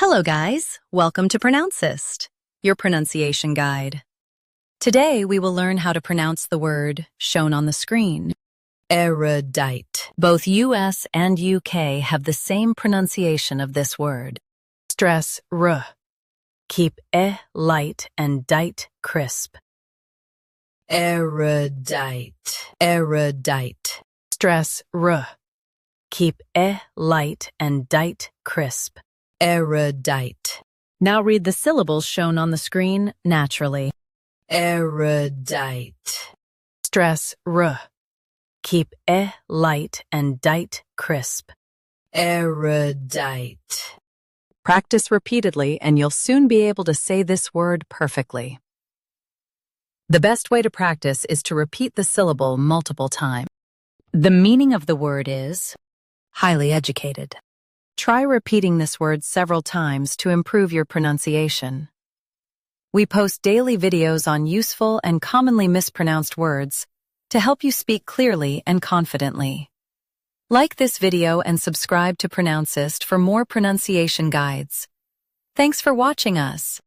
Hello guys, welcome to Pronouncist, your pronunciation guide. Today we will learn how to pronounce the word shown on the screen. Erudite. Both US and UK have the same pronunciation of this word. Stress r. Keep e light and dite crisp. Erudite. Erudite. Stress r. Keep e light and dite crisp. Erudite. Now read the syllables shown on the screen naturally. Erudite. Stress r. Keep e light and dite crisp. Erudite. Practice repeatedly and you'll soon be able to say this word perfectly. The best way to practice is to repeat the syllable multiple times. The meaning of the word is highly educated. Try repeating this word several times to improve your pronunciation. We post daily videos on useful and commonly mispronounced words to help you speak clearly and confidently. Like this video and subscribe to Pronouncist for more pronunciation guides. Thanks for watching us.